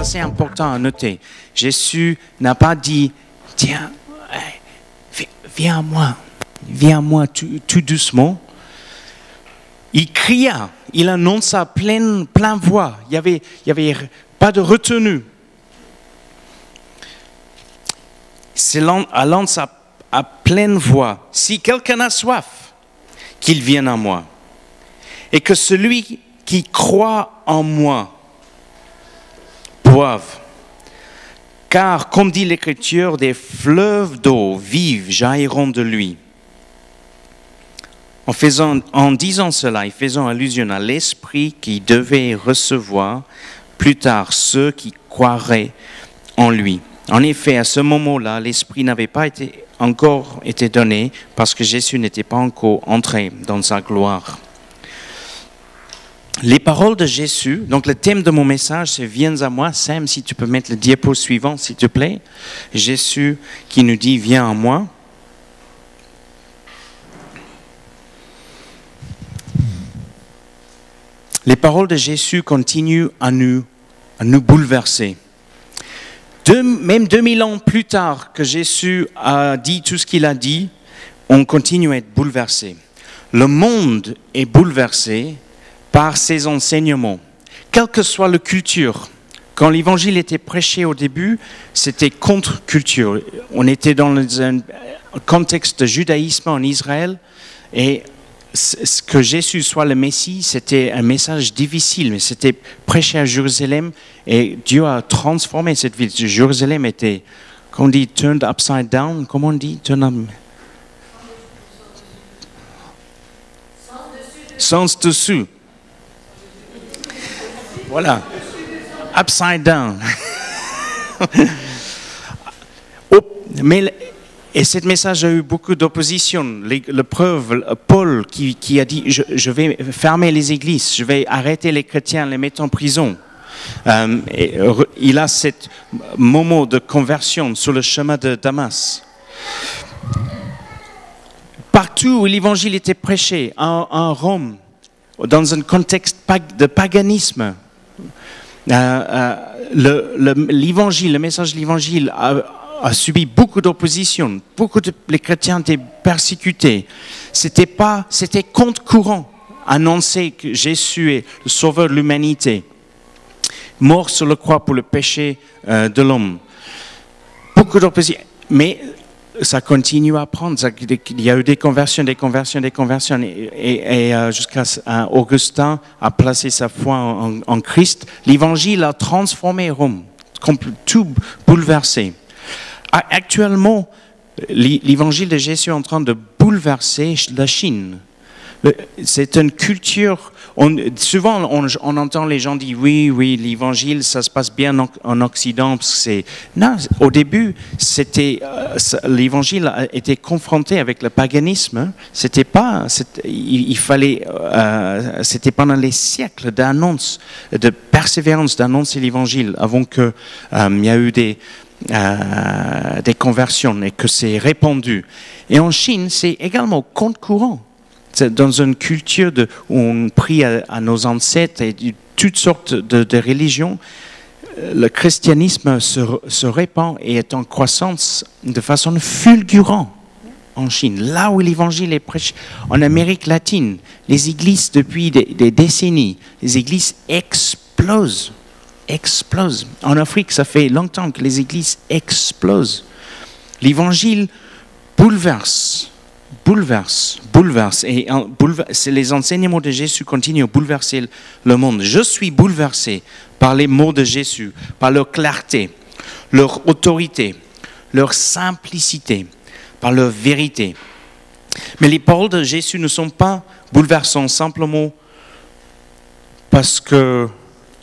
c'est important à noter. Jésus n'a pas dit, tiens, viens à moi tout doucement. Il cria, il annonça plein voix. Il y avait pas de retenue. C'est annonce à pleine voix. Si quelqu'un a soif, qu'il vienne à moi. Et que celui qui croit en moi boive. Car, comme dit l'Écriture, des fleuves d'eau vive jailliront de lui. En disant cela, et faisant allusion à l'Esprit qui devait recevoir plus tard ceux qui croiraient en lui. En effet, à ce moment-là, l'Esprit n'avait pas encore été donné parce que Jésus n'était pas encore entré dans sa gloire. Les paroles de Jésus, donc le thème de mon message, c'est « Viens à moi ». Sam, si tu peux mettre le diapo suivant, s'il te plaît. Jésus qui nous dit « Viens à moi ». Les paroles de Jésus continuent à nous bouleverser. Même 2000 ans plus tard que Jésus a dit tout ce qu'il a dit, on continue à être bouleversé. Le monde est bouleversé par ses enseignements, quelle que soit la culture. Quand l'évangile était prêché au début, c'était contre-culture. On était dans un contexte de judaïsme en Israël et que Jésus soit le Messie, c'était un message difficile, mais c'était prêché à Jérusalem et Dieu a transformé cette ville. Jérusalem était, comment on dit, turned upside down, comment on dit, sens dessous. Voilà, upside down. Et ce message a eu beaucoup d'opposition. Le preuve, Paul qui a dit je vais fermer les églises, je vais arrêter les chrétiens, les mettre en prison. Il a ce moment de conversion sur le chemin de Damas. Partout où l'évangile était prêché, en Rome, dans un contexte de paganisme, l'évangile, le message de l'évangile a subi beaucoup d'opposition, les chrétiens étaient persécutés. C'était contre-courant, annoncer que Jésus est le sauveur de l'humanité, mort sur la croix pour le péché de l'homme. Beaucoup d'opposition, mais ça continue à prendre. Il y a eu des conversions, et jusqu'à Augustin a placé sa foi en Christ. L'évangile a transformé Rome, tout bouleversé. Actuellement, l'évangile de Jésus est en train de bouleverser la Chine. C'est une culture, souvent on entend les gens dire oui, l'évangile, ça se passe bien en Occident. Non, au début, l'évangile a été confronté avec le paganisme. C'était pendant les siècles d'annonce, de persévérance d'annoncer l'évangile avant qu'il y a eu des conversions et que c'est répandu. Et en Chine, c'est également contre-courant. C'est dans une culture où on prie à nos ancêtres et toutes sortes de religions, le christianisme se répand et est en croissance de façon fulgurante en Chine. Là où l'évangile est prêché, en Amérique latine, les églises depuis des décennies, les églises explosent. En Afrique, ça fait longtemps que les églises explosent. L'évangile bouleverse. Et les enseignements de Jésus continuent à bouleverser le monde. Je suis bouleversé par les mots de Jésus, par leur clarté, leur autorité, leur simplicité, par leur vérité. Mais les paroles de Jésus ne sont pas bouleversantes simplement parce qu'ils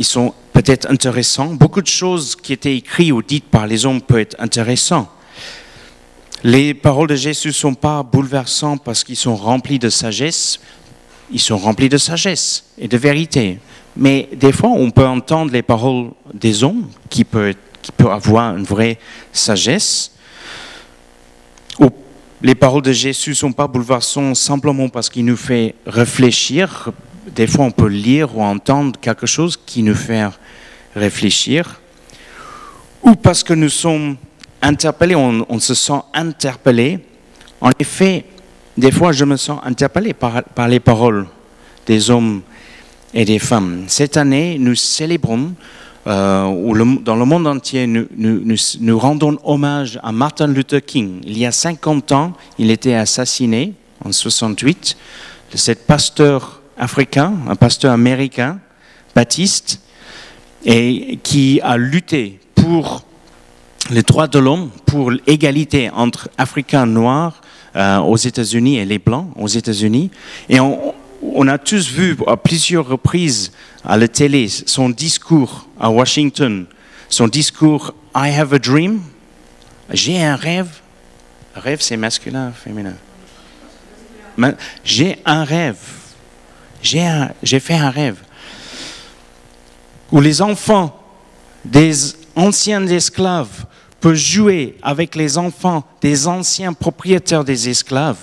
sont peut-être intéressants. Beaucoup de choses qui étaient écrites ou dites par les hommes peuvent être intéressantes. Les paroles de Jésus ne sont pas bouleversantes parce qu'ils sont remplis de sagesse. Ils sont remplis de sagesse et de vérité. Mais des fois, on peut entendre les paroles des hommes qui peuvent avoir une vraie sagesse. Ou les paroles de Jésus ne sont pas bouleversantes simplement parce qu'ils nous font réfléchir. Des fois, on peut lire ou entendre quelque chose qui nous fait réfléchir. ou parce que nous sommes interpellés, on se sent interpellé. En effet, des fois, je me sens interpellé par les paroles des hommes et des femmes. Cette année, nous célébrons, dans le monde entier, nous rendons hommage à Martin Luther King. Il y a 50 ans, il était assassiné en 68. Cet pasteur africain, un pasteur américain, baptiste, et qui a lutté pour les droits de l'homme, pour l'égalité entre Africains noirs aux États-Unis et les Blancs aux États-Unis. Et on a tous vu à plusieurs reprises à la télé son discours à Washington, son discours « I have a dream », j'ai un rêve. Rêve, c'est masculin, féminin. J'ai un rêve. J'ai fait un rêve. Où les enfants des anciens esclaves peuvent jouer avec les enfants des anciens propriétaires des esclaves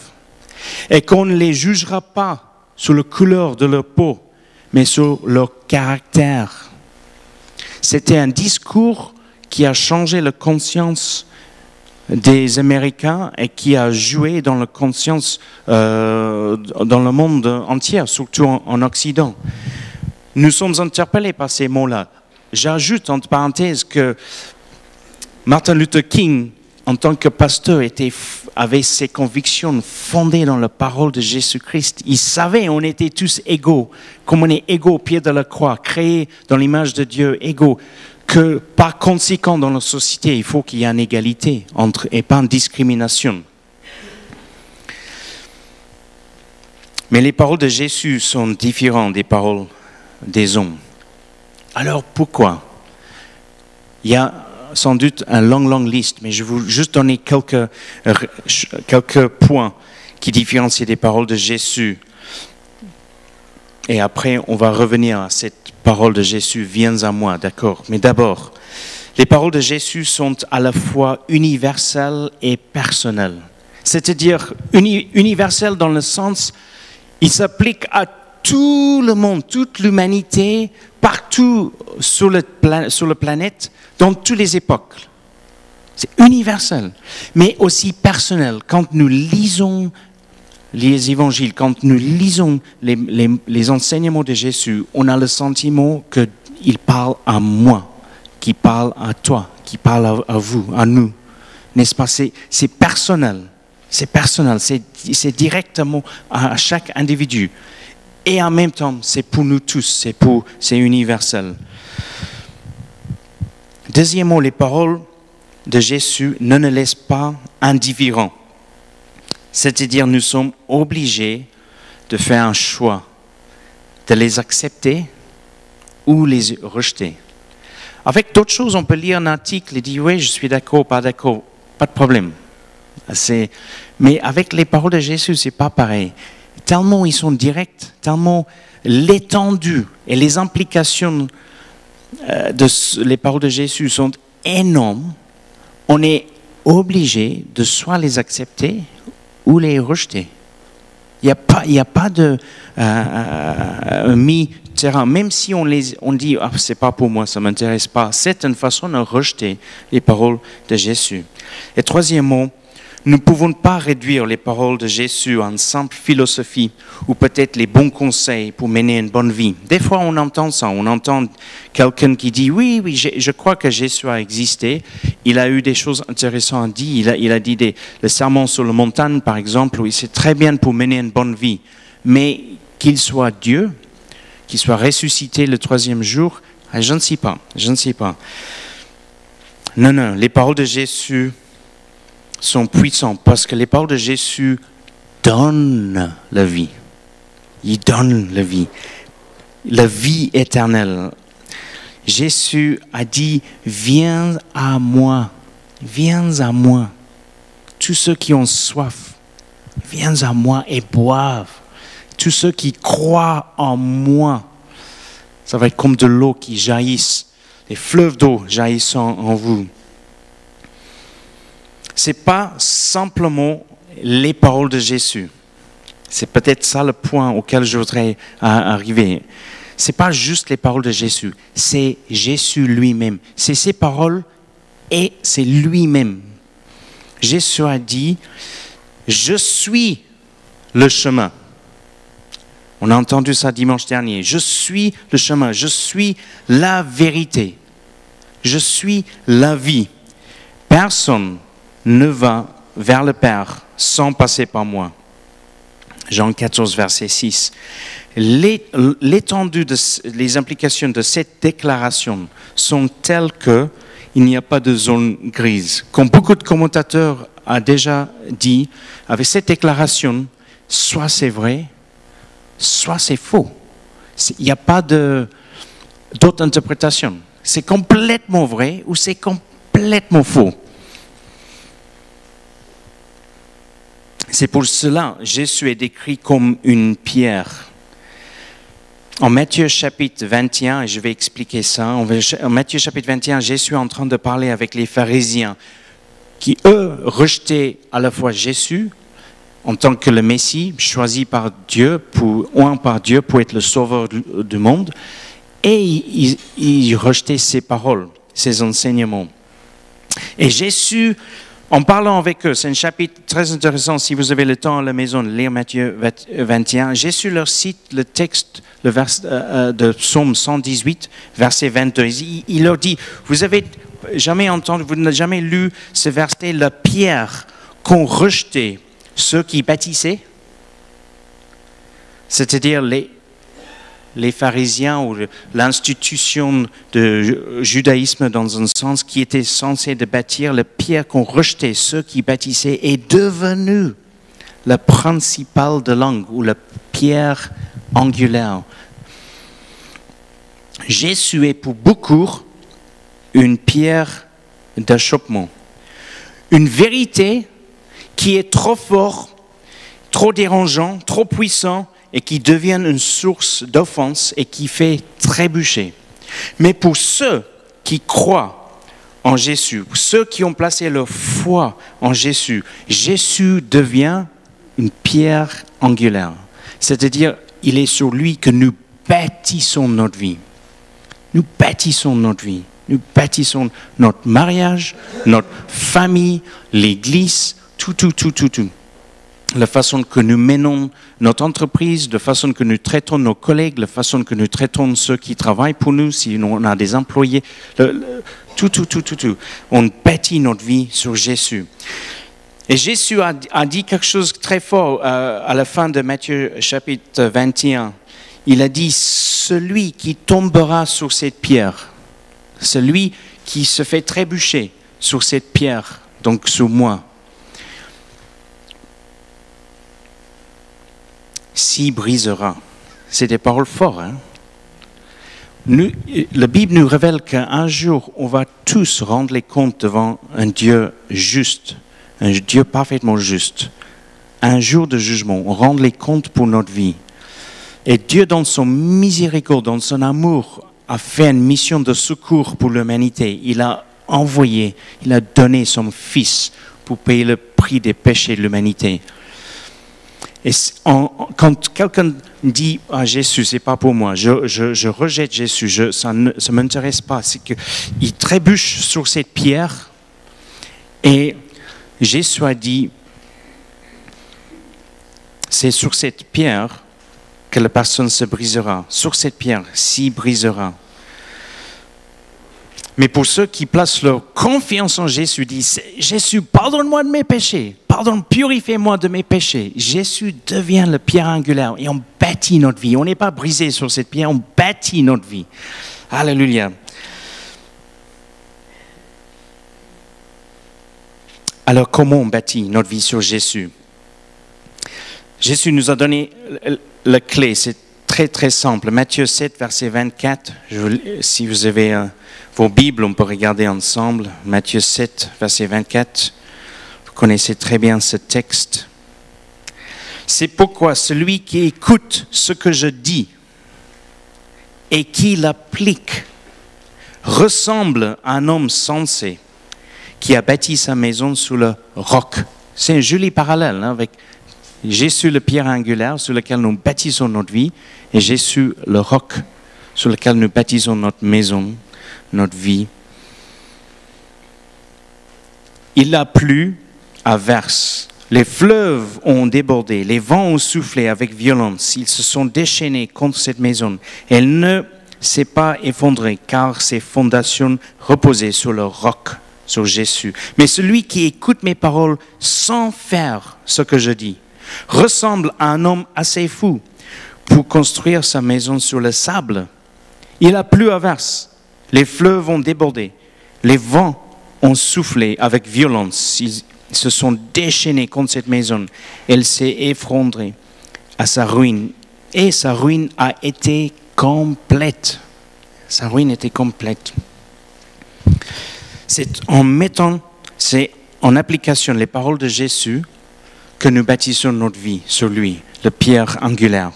et qu'on ne les jugera pas sur la couleur de leur peau, mais sur leur caractère. C'était un discours qui a changé la conscience des Américains et qui a joué dans la conscience dans le monde entier, surtout en Occident. Nous sommes interpellés par ces mots-là. J'ajoute entre parenthèses que Martin Luther King, en tant que pasteur, avait ses convictions fondées dans la parole de Jésus-Christ. Il savait qu'on était tous égaux, comme on est égaux au pied de la croix, créés dans l'image de Dieu, égaux, que par conséquent dans la société, il faut qu'il y ait une égalité et pas une discrimination. Mais les paroles de Jésus sont différentes des paroles des hommes. Alors pourquoi? Il y a sans doute une longue liste, mais je vais vous juste donner quelques points qui différencient les paroles de Jésus. Et après, on va revenir à cette parole de Jésus, viens à moi, d'accord? Mais d'abord, les paroles de Jésus sont à la fois universelles et personnelles. C'est-à-dire universelles dans le sens, il s'applique à tout le monde, toute l'humanité, partout sur la planète, dans toutes les époques. C'est universel, mais aussi personnel. Quand nous lisons les évangiles, quand nous lisons les enseignements de Jésus, on a le sentiment qu'il parle à moi, qu'il parle à toi, qu'il parle à vous, à nous. N'est-ce pas? C'est personnel. C'est personnel, c'est directement à chaque individu. Et en même temps, c'est pour nous tous, c'est universel. Deuxièmement, les paroles de Jésus ne nous laissent pas indifférents. C'est-à-dire, nous sommes obligés de faire un choix, de les accepter ou les rejeter. Avec d'autres choses, on peut lire un article et dire, oui, je suis d'accord, pas d'accord, pas de problème. Mais avec les paroles de Jésus, c'est pas pareil. Tellement ils sont directs, tellement l'étendue et les implications les paroles de Jésus sont énormes, on est obligé de soit les accepter ou les rejeter. Il n'y a pas de mi-terrain. Même si on dit ah, c'est pas pour moi, ça m'intéresse pas, c'est une façon de rejeter les paroles de Jésus. Et troisièmement, nous ne pouvons pas réduire les paroles de Jésus à une simple philosophie ou peut-être les bons conseils pour mener une bonne vie. Des fois, on entend ça. On entend quelqu'un qui dit « Oui, je crois que Jésus a existé. Il a eu des choses intéressantes à dire. Il a dit le sermon sur la montagne, par exemple, où c'est très bien pour mener une bonne vie. Mais qu'il soit Dieu, qu'il soit ressuscité le troisième jour, je ne sais pas. Je ne sais pas. » Non, les paroles de Jésus sont puissants parce que les paroles de Jésus donnent la vie. Il donne la vie éternelle. Jésus a dit, viens à moi, tous ceux qui ont soif, viens à moi et boivent. Tous ceux qui croient en moi, ça va être comme de l'eau qui jaillisse, les fleuves d'eau jaillissant en vous. Ce n'est pas simplement les paroles de Jésus. C'est peut-être ça le point auquel je voudrais arriver. Ce n'est pas juste les paroles de Jésus, c'est Jésus lui-même. C'est ses paroles et c'est lui-même. Jésus a dit, je suis le chemin. On a entendu ça dimanche dernier. Je suis le chemin, je suis la vérité, je suis la vie. Personne ne va vers le Père sans passer par moi. Jean 14, verset 6. L'étendue les implications de cette déclaration sont telles qu'il n'y a pas de zone grise. Comme beaucoup de commentateurs ont déjà dit, avec cette déclaration, soit c'est vrai, soit c'est faux. Il n'y a pas d'autre interprétation. C'est complètement vrai ou c'est complètement faux. C'est pour cela que Jésus est décrit comme une pierre. En Matthieu chapitre 21, et je vais expliquer ça, en Matthieu chapitre 21, Jésus est en train de parler avec les pharisiens qui, eux, rejetaient à la fois Jésus en tant que le Messie, choisi par Dieu, pour être le sauveur du monde, et ils rejetaient ses paroles, ses enseignements. Et Jésus, en parlant avec eux, c'est un chapitre très intéressant, si vous avez le temps à la maison de lire Matthieu 21, Jésus leur cite le texte de Psaume 118, verset 22. Il leur dit, vous n'avez jamais entendu, vous n'avez jamais lu ce verset, la pierre qu'ont rejeté ceux qui bâtissaient, c'est-à-dire les pharisiens ou l'institution du judaïsme dans un sens qui était censé de bâtir, la pierre qu'ont rejeté ceux qui bâtissaient est devenue la principale de l'angle ou la pierre angulaire. Jésus est pour beaucoup une pierre d'achoppement, une vérité qui est trop fort, trop dérangeant, trop puissant et qui devient une source d'offense et qui fait trébucher. Mais pour ceux qui croient en Jésus, ceux qui ont placé leur foi en Jésus, Jésus devient une pierre angulaire. C'est-à-dire, il est sur lui que nous bâtissons notre vie. Nous bâtissons notre vie. Nous bâtissons notre mariage, notre famille, l'Église, tout. La façon que nous menons notre entreprise, la façon que nous traitons nos collègues, la façon que nous traitons ceux qui travaillent pour nous, si on a des employés, tout. On bâtit notre vie sur Jésus. Et Jésus a dit quelque chose de très fort à la fin de Matthieu chapitre 21. Il a dit, celui qui tombera sur cette pierre, celui qui se fait trébucher sur cette pierre, donc sur moi, s'y brisera. C'est des paroles fortes. Hein? La Bible nous révèle qu'un jour, on va tous rendre les comptes devant un Dieu juste, un Dieu parfaitement juste. Un jour de jugement, on rend les comptes pour notre vie. Et Dieu, dans son miséricorde, dans son amour, a fait une mission de secours pour l'humanité. Il a envoyé, il a donné son Fils pour payer le prix des péchés de l'humanité. Et quand quelqu'un dit « Ah, Jésus, c'est pas pour moi, je rejette Jésus, ça ne m'intéresse pas », c'est qu'il trébuche sur cette pierre et Jésus a dit « C'est sur cette pierre que la personne se brisera, sur cette pierre s'y brisera ». Mais pour ceux qui placent leur confiance en Jésus, disent « Jésus, pardonne-moi de mes péchés, purifie-moi de mes péchés ». Jésus devient la pierre angulaire et on bâtit notre vie. On n'est pas brisé sur cette pierre, on bâtit notre vie. Alléluia. Alors comment on bâtit notre vie sur Jésus? Jésus nous a donné la clé, c'est très très simple. Matthieu 7, verset 24, si vous avez vos Bibles, on peut regarder ensemble. Matthieu 7, verset 24, vous connaissez très bien ce texte. C'est pourquoi celui qui écoute ce que je dis et qui l'applique ressemble à un homme sensé qui a bâti sa maison sur le roc. C'est un joli parallèle avec Jésus, le pierre angulaire sur lequel nous bâtissons notre vie, et Jésus, le roc sur lequel nous bâtissons notre maison, notre vie. Il a plu à verse. Les fleuves ont débordé, les vents ont soufflé avec violence. Ils se sont déchaînés contre cette maison. Elle ne s'est pas effondrée car ses fondations reposaient sur le roc, sur Jésus. Mais celui qui écoute mes paroles sans faire ce que je dis ressemble à un homme assez fou pour construire sa maison sur le sable. Il a plu à verse, les fleuves ont débordé, les vents ont soufflé avec violence. Ils se sont déchaînés contre cette maison. Elle s'est effondrée à sa ruine. Et sa ruine a été complète. Sa ruine était complète. C'est en application les paroles de Jésus que nous bâtissons notre vie sur lui, le pierre angulaire.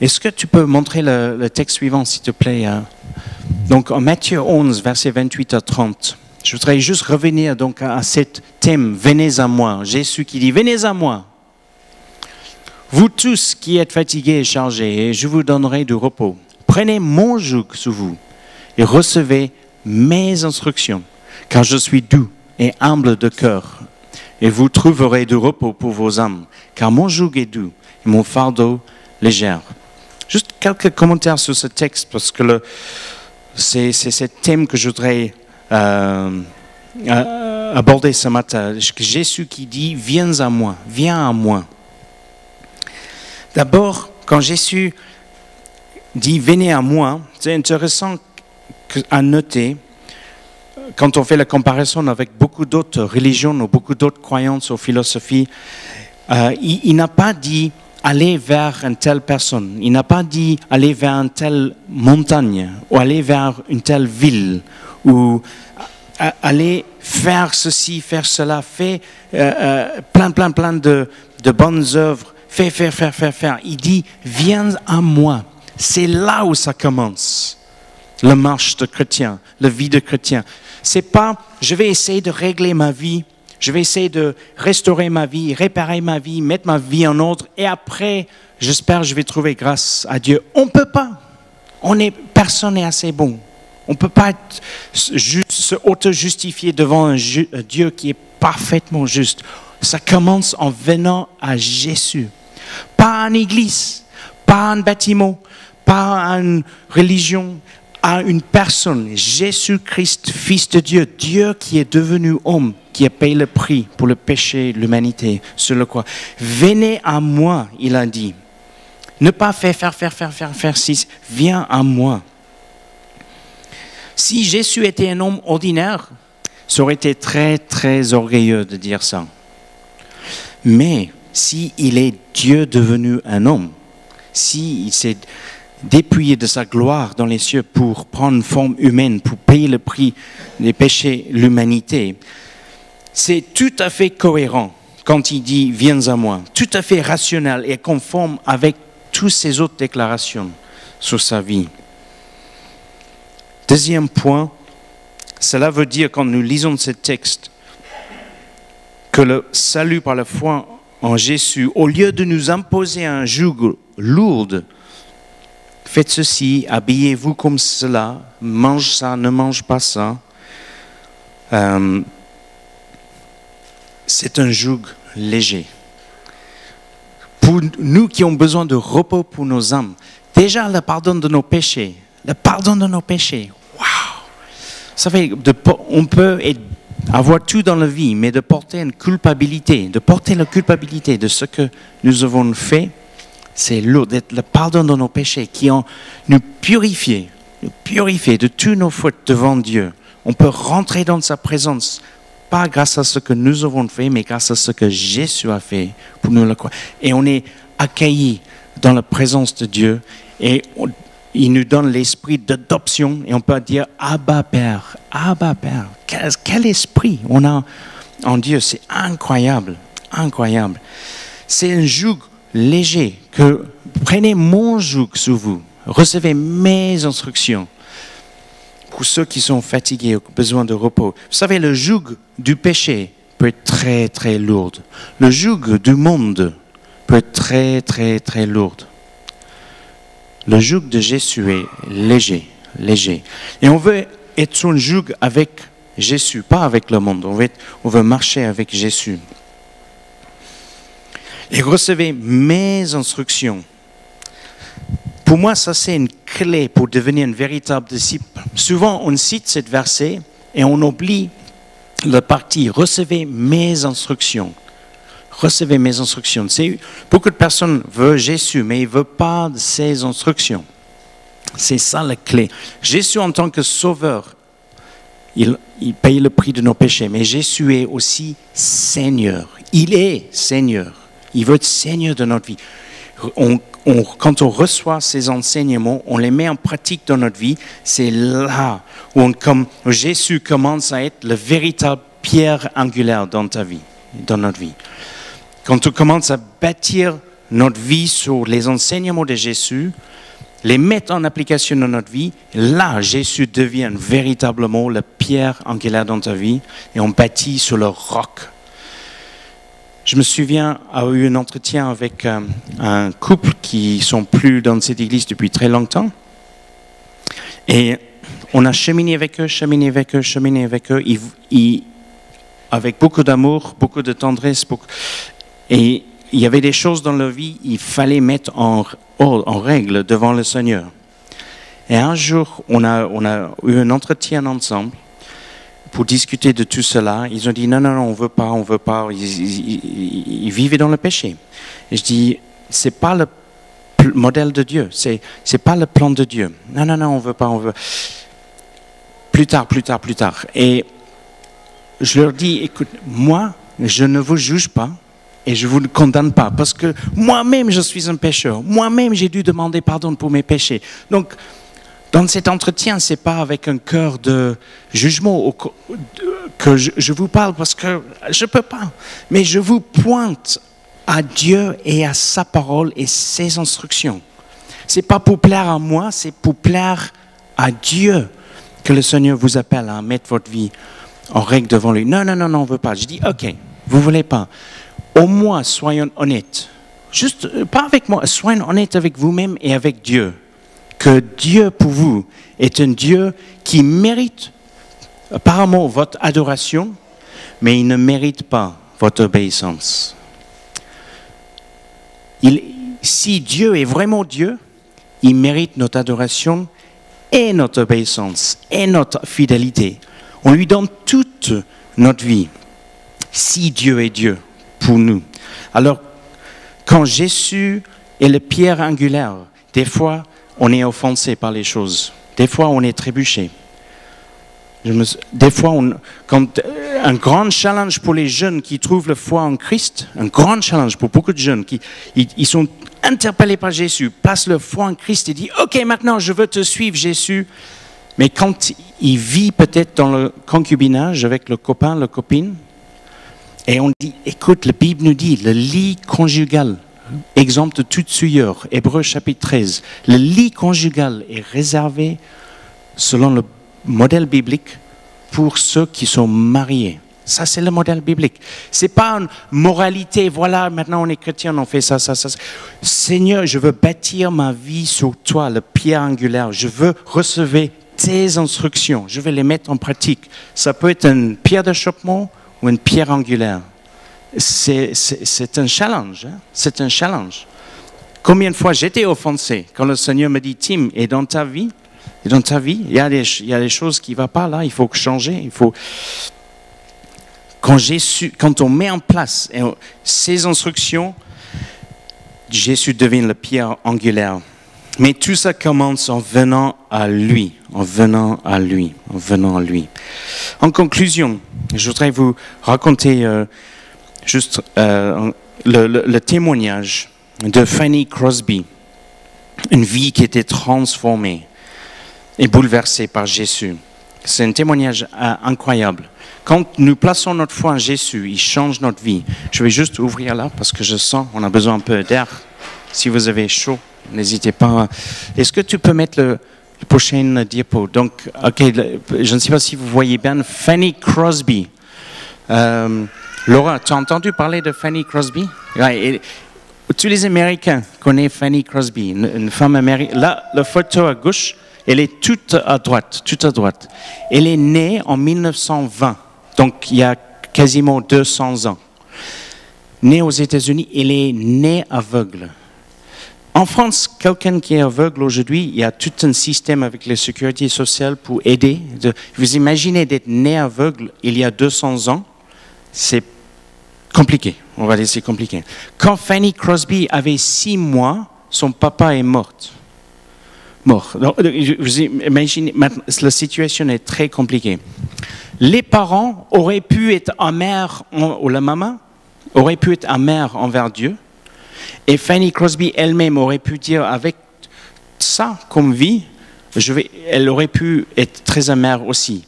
Est-ce que tu peux montrer le texte suivant, s'il te plaît? Donc, en Matthieu 11, versets 28 à 30. Je voudrais juste revenir donc à ce thème, venez à moi. Jésus qui dit, venez à moi. Vous tous qui êtes fatigués et chargés, et je vous donnerai du repos. Prenez mon joug sur vous et recevez mes instructions, car je suis doux et humble de cœur. Et vous trouverez du repos pour vos âmes, car mon joug est doux et mon fardeau léger. Juste quelques commentaires sur ce texte, parce que c'est ce thème que je voudrais aborder ce matin. Jésus qui dit, viens à moi, viens à moi. D'abord, quand Jésus dit, venez à moi, c'est intéressant à noter, quand on fait la comparaison avec beaucoup d'autres religions ou beaucoup d'autres croyances ou philosophies, il n'a pas dit, aller vers une telle personne. Il n'a pas dit aller vers une telle montagne ou aller vers une telle ville ou aller faire ceci, faire cela, faire plein de bonnes œuvres, faire. Il dit, viens à moi. C'est là où ça commence, la marche de chrétien, la vie de chrétien. C'est pas, je vais essayer de régler ma vie, je vais essayer de restaurer ma vie, réparer ma vie, mettre ma vie en ordre, et après, j'espère que je vais trouver grâce à Dieu. On ne peut pas. Personne n'est assez bon. On ne peut pas se auto-justifier devant un Dieu qui est parfaitement juste. Ça commence en venant à Jésus. Pas à une église, pas à un bâtiment, pas à une religion, à une personne. Jésus-Christ, Fils de Dieu, Dieu qui est devenu homme, qui a payé le prix pour le péché de l'humanité, sur le croix. Venez à moi, il a dit. Ne pas faire, si, viens à moi. Si Jésus était un homme ordinaire, ça aurait été très, très orgueilleux de dire ça. Mais s'il est Dieu devenu un homme, s'il s'est dépouillé de sa gloire dans les cieux pour prendre une forme humaine, pour payer le prix des péchés de l'humanité, c'est tout à fait cohérent quand il dit « viens à moi », tout à fait rationnel et conforme avec toutes ces autres déclarations sur sa vie. Deuxième point, cela veut dire, quand nous lisons ce texte, que le salut par la foi en Jésus, au lieu de nous imposer un joug lourd, faites ceci, habillez-vous comme cela, mange ça, ne mange pas ça, c'est un joug léger. Pour nous qui avons besoin de repos pour nos âmes, déjà le pardon de nos péchés, waouh! Ça fait, on peut avoir tout dans la vie, mais de porter une culpabilité, de ce que nous avons fait, c'est lourd. Le pardon de nos péchés qui ont nous purifié de toutes nos fautes devant Dieu. On peut rentrer dans sa présence, pas grâce à ce que nous avons fait, mais grâce à ce que Jésus a fait pour nous le croire. Et on est accueillis dans la présence de Dieu et il nous donne l'esprit d'adoption et on peut dire Abba Père, Abba Père. Quel esprit on a en Dieu, c'est incroyable. C'est un joug léger, prenez mon joug sur vous, recevez mes instructions. Pour ceux qui sont fatigués, ont besoin de repos. Vous savez, le joug du péché peut être très, très lourd. Le joug du monde peut être très, très, très lourd. Le joug de Jésus est léger. Et on veut être sur un joug avec Jésus, pas avec le monde. On veut marcher avec Jésus. Et recevez mes instructions. Pour moi, ça c'est une clé pour devenir un véritable disciple. Souvent, on cite ce verset et on oublie la partie « Recevez mes instructions ». Recevez mes instructions. Beaucoup de personnes veulent Jésus, mais ils ne veulent pas de ses instructions. C'est ça la clé. Jésus, en tant que sauveur, il paye le prix de nos péchés, mais Jésus est aussi Seigneur. Il est Seigneur. Il veut être Seigneur de notre vie. Quand on reçoit ces enseignements, on les met en pratique dans notre vie. C'est là où Jésus commence à être le véritable pierre angulaire dans ta vie, dans notre vie. Quand on commence à bâtir notre vie sur les enseignements de Jésus, les mettre en application dans notre vie, là, Jésus devient véritablement la pierre angulaire dans ta vie et on bâtit sur le roc. Je me souviens avoir eu un entretien avec un couple qui ne sont plus dans cette église depuis très longtemps. Et on a cheminé avec eux, avec beaucoup d'amour, beaucoup de tendresse. Et il y avait des choses dans leur vie qu'il fallait mettre en règle devant le Seigneur. Et un jour, on a eu un entretien ensemble pour discuter de tout cela. Ils ont dit non, on veut pas. Ils vivaient dans le péché. Et je dis, c'est pas le modèle de Dieu, c'est pas le plan de Dieu. Non, on veut pas. Plus tard. Et je leur dis, écoute, moi, je ne vous juge pas et je vous condamne pas parce que moi-même, je suis un pécheur. Moi-même, j'ai dû demander pardon pour mes péchés. Donc, dans cet entretien, ce n'est pas avec un cœur de jugement que je vous parle parce que je ne peux pas. Mais je vous pointe à Dieu et à sa parole et ses instructions. Ce n'est pas pour plaire à moi, c'est pour plaire à Dieu que le Seigneur vous appelle à mettre votre vie en règle devant lui. Non, on ne veut pas. Je dis, ok, vous ne voulez pas. Au moins, soyons honnêtes. Juste, pas avec moi, soyons honnêtes avec vous-même et avec Dieu. Que Dieu pour vous est un Dieu qui mérite apparemment votre adoration, mais il ne mérite pas votre obéissance. Si Dieu est vraiment Dieu, il mérite notre adoration et notre obéissance et notre fidélité. On lui donne toute notre vie, si Dieu est Dieu pour nous. Alors, quand Jésus est le pierre angulaire, des fois, on est offensé par les choses. Des fois, on est trébuché. Des fois, quand un grand challenge pour les jeunes qui trouvent la foi en Christ, un grand challenge pour beaucoup de jeunes ils sont interpellés par Jésus, placent leur foi en Christ et disent « Ok, maintenant, je veux te suivre, Jésus. » Mais quand il vit peut-être dans le concubinage avec le copain, la copine, et on dit « Écoute, la Bible nous dit, le lit conjugal, exemple de toute souillure, Hébreux chapitre 13. Le lit conjugal est réservé, selon le modèle biblique, pour ceux qui sont mariés. Ça, c'est le modèle biblique. Ce n'est pas une moralité, voilà, maintenant on est chrétien, on fait ça. Seigneur, je veux bâtir ma vie sur toi, le pierre angulaire. Je veux recevoir tes instructions. Je vais les mettre en pratique. Ça peut être une pierre d'achoppement ou une pierre angulaire. C'est un challenge. Hein? C'est un challenge. Combien de fois j'étais offensé quand le Seigneur me dit, Tim, et dans ta vie, il y a des choses qui ne vont pas là, il faut changer. Quand on met en place ces instructions, Jésus devient le pierre angulaire. Mais tout ça commence en venant à lui, en conclusion, je voudrais vous raconter le témoignage de Fanny Crosby, une vie qui était transformée et bouleversée par Jésus. C'est un témoignage incroyable. Quand nous plaçons notre foi en Jésus, il change notre vie. Je vais juste ouvrir là parce que je sens qu'on a besoin un peu d'air. Si vous avez chaud, n'hésitez pas. Est-ce que tu peux mettre le prochain diapo? Donc, ok, je ne sais pas si vous voyez bien Fanny Crosby. Laura, tu as entendu parler de Fanny Crosby? Ouais, tous les Américains connaissent Fanny Crosby, une femme américaine. Là, la photo à gauche, elle est toute à droite, Elle est née en 1920, donc il y a quasiment 200 ans. Née aux États-Unis, elle est née aveugle. En France, quelqu'un qui est aveugle aujourd'hui, il y a tout un système avec la sécurité sociale pour aider. Vous imaginez d'être né aveugle il y a 200 ans, c'est compliqué, on va dire c'est compliqué. Quand Fanny Crosby avait 6 mois, son papa est mort. Donc, vous imaginez, la situation est très compliquée. Les parents auraient pu être amers, ou la maman aurait pu être amère envers Dieu. Et Fanny Crosby elle-même aurait pu dire, avec ça comme vie, elle aurait pu être très amère aussi.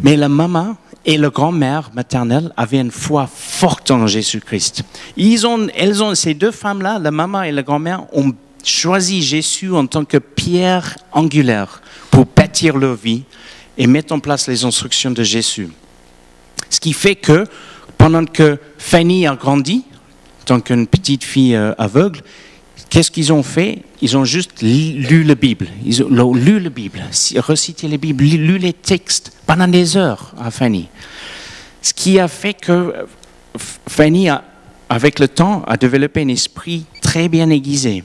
Mais la maman et la grand-mère maternelle avaient une foi forte en Jésus-Christ. Ces deux femmes-là, la maman et la grand-mère, ont choisi Jésus en tant que pierre angulaire pour bâtir leur vie et mettre en place les instructions de Jésus. Ce qui fait que, pendant que Fanny a grandi, en tant qu'une petite fille aveugle, qu'est-ce qu'ils ont fait? Ils ont juste lu la Bible. Ils ont lu la Bible, recité la Bible, lu les textes pendant des heures à Fanny. Ce qui a fait que Fanny, avec le temps, a développé un esprit très bien aiguisé.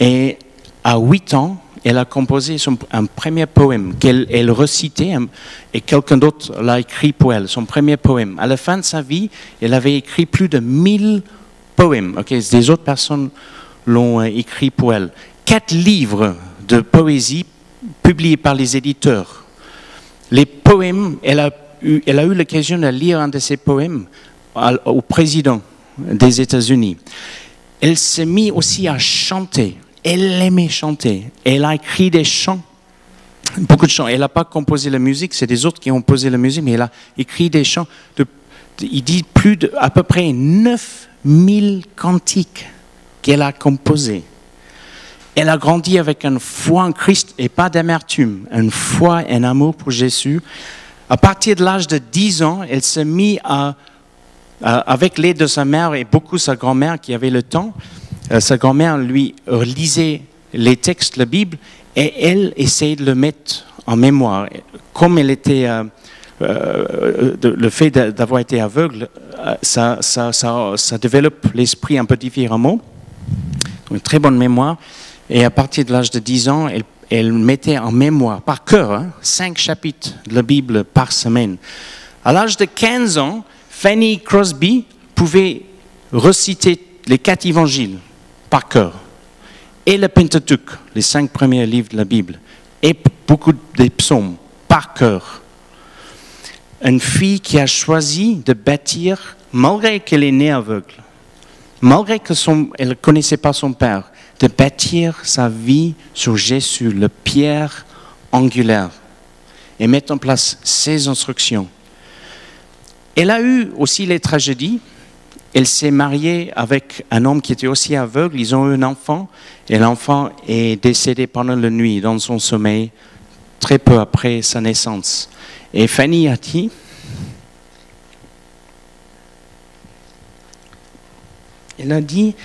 Et à 8 ans, elle a composé un premier poème qu'elle recitait et quelqu'un d'autre l'a écrit pour elle, son premier poème. À la fin de sa vie, elle avait écrit plus de 1000 poèmes. Des autres personnes l'ont écrit pour elle. 4 livres de poésie publiés par les éditeurs. Les poèmes, elle a eu l'occasion de lire un de ces poèmes au président des États-Unis. Elle s'est mise aussi à chanter. Elle aimait chanter. Elle a écrit des chants, beaucoup de chants. Elle n'a pas composé la musique, c'est des autres qui ont composé la musique, mais elle a écrit des chants. Il dit à peu près 9000 cantiques qu'elle a composés. Elle a grandi avec une foi en Christ et pas d'amertume, une foi et un amour pour Jésus. À partir de l'âge de 10 ans, elle s'est mise avec l'aide de sa mère et beaucoup sa grand-mère qui avait le temps. Sa grand-mère lui lisait les textes de la Bible et elle essayait de le mettre en mémoire. Comme elle était, le fait d'avoir été aveugle, ça développe l'esprit un peu différemment. Une très bonne mémoire. Et à partir de l'âge de 10 ans, elle mettait en mémoire, par cœur, 5 chapitres de la Bible par semaine. À l'âge de 15 ans, Fanny Crosby pouvait reciter les 4 évangiles par cœur, et le Pentateuque, les 5 premiers livres de la Bible, et beaucoup des psaumes par cœur. Une fille qui a choisi de bâtir, malgré qu'elle est née aveugle, malgré qu'elle ne connaissait pas son père, de bâtir sa vie sur Jésus, le pierre angulaire, et mettre en place ses instructions. Elle a eu aussi les tragédies. Elle s'est mariée avec un homme qui était aussi aveugle. Ils ont eu un enfant et l'enfant est décédé pendant la nuit dans son sommeil, très peu après sa naissance. Et Fanny a dit, elle a dit,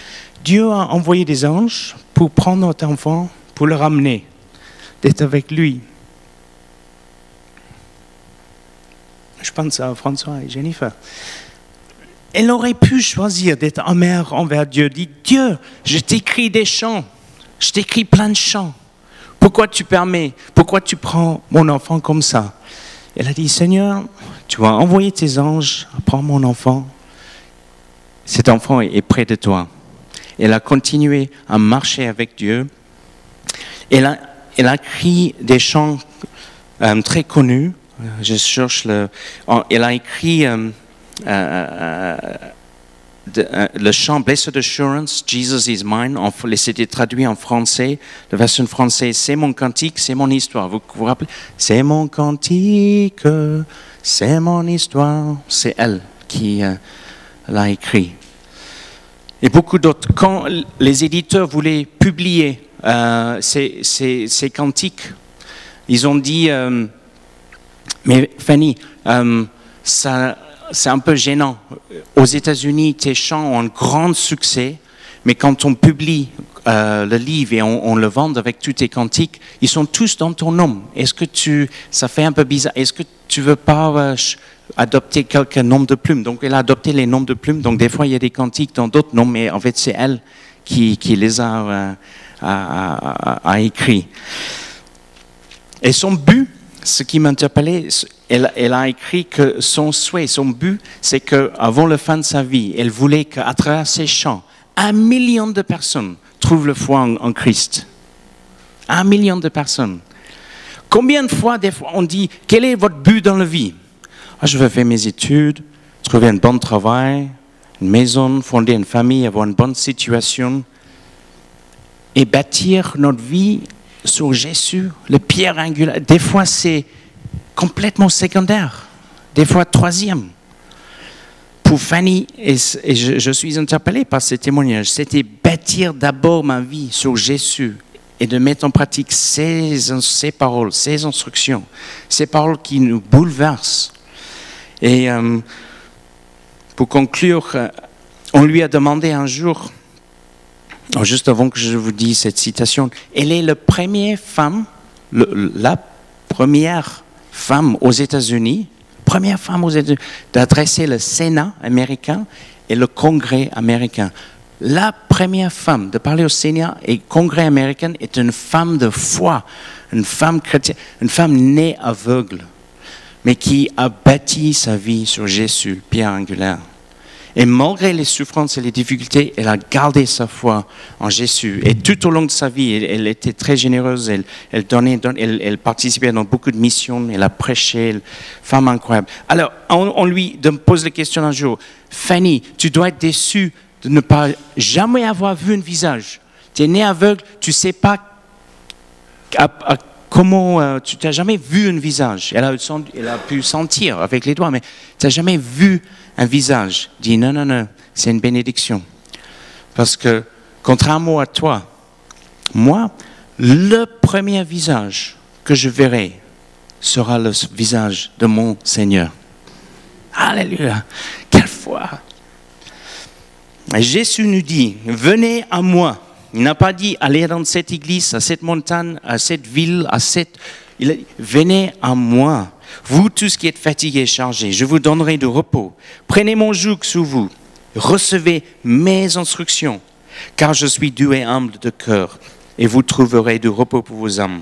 Dieu a envoyé des anges pour prendre notre enfant, pour le ramener, d'être avec lui. Je pense à François et Jennifer. Elle aurait pu choisir d'être amère envers Dieu. Dit, Dieu, je t'écris des chants, je t'écris plein de chants. Pourquoi tu permets, pourquoi tu prends mon enfant comme ça? Elle a dit, Seigneur, tu vas envoyer tes anges, prends mon enfant. Cet enfant est près de toi. Elle a continué à marcher avec Dieu. Elle a écrit des chants très connus. Je cherche elle a écrit le chant Blessed Assurance, Jesus is mine. C'était traduit en français. La version française, c'est mon cantique, c'est mon histoire. Vous vous rappelez? C'est mon cantique, c'est mon histoire. C'est elle qui l'a écrit. Et beaucoup d'autres. Quand les éditeurs voulaient publier ces cantiques, ils ont dit mais Fanny, c'est un peu gênant. Aux États-Unis, tes chants ont un grand succès. Mais quand on publie le livre et on le vend avec tous tes cantiques, ils sont tous dans ton nom. Ça fait un peu bizarre. Est-ce que tu veux pas adopter quelques noms de plumes? Donc, elle a adopté les noms de plumes. Donc, des fois, il y a des cantiques dans d'autres noms, mais en fait, c'est elle qui les a écrits. Et son but, ce qui m'interpellait, elle a écrit que son souhait, son but, c'est qu'avant la fin de sa vie, elle voulait qu'à travers ses chants, 1 million de personnes trouvent le foi en Christ. 1 million de personnes. Combien de fois, des fois, on dit, quel est votre but dans la vie? Je veux faire mes études, trouver un bon travail, une maison, fonder une famille, avoir une bonne situation et bâtir notre vie sur Jésus, le pierre angulaire. Des fois, c'est complètement secondaire. Des fois, troisième. Pour Fanny, et je suis interpellé par ce témoignage, c'était bâtir d'abord ma vie sur Jésus et de mettre en pratique ses paroles, ses instructions, ces paroles qui nous bouleversent. Et pour conclure, on lui a demandé un jour, juste avant que je vous dise cette citation, elle est la première femme aux États-Unis, d'adresser le Sénat américain et le Congrès américain. La première femme de parler au Sénat et au Congrès américain est une femme de foi, une femme chrétienne, une femme née aveugle, mais qui a bâti sa vie sur Jésus, le pierre angulaire. Et malgré les souffrances et les difficultés, elle a gardé sa foi en Jésus. Et tout au long de sa vie, elle était très généreuse. Elle participait dans beaucoup de missions. Elle a prêché. Femme incroyable. Alors, on lui pose la question un jour. Fanny, tu dois être déçue de ne pas jamais avoir vu un visage. Tu es née aveugle, tu ne sais pas comment... tu n'as jamais vu un visage. Elle a pu sentir avec les doigts, mais tu n'as jamais vu un visage. Dit non, c'est une bénédiction. Parce que, contrairement à toi, moi, le premier visage que je verrai sera le visage de mon Seigneur. Alléluia! Quelle foi! Jésus nous dit, venez à moi. Il n'a pas dit, allez dans cette église, à cette montagne, à cette ville, Il a dit, venez à moi. Vous tous qui êtes fatigués et chargés, je vous donnerai du repos. Prenez mon joug sur vous. Recevez mes instructions, car je suis doux et humble de cœur, et vous trouverez du repos pour vos âmes.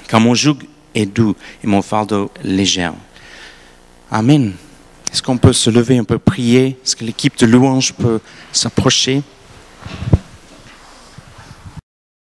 Car mon joug est doux et mon fardeau léger. Amen. Est-ce qu'on peut se lever, on peut prier? Est-ce que l'équipe de louange peut s'approcher?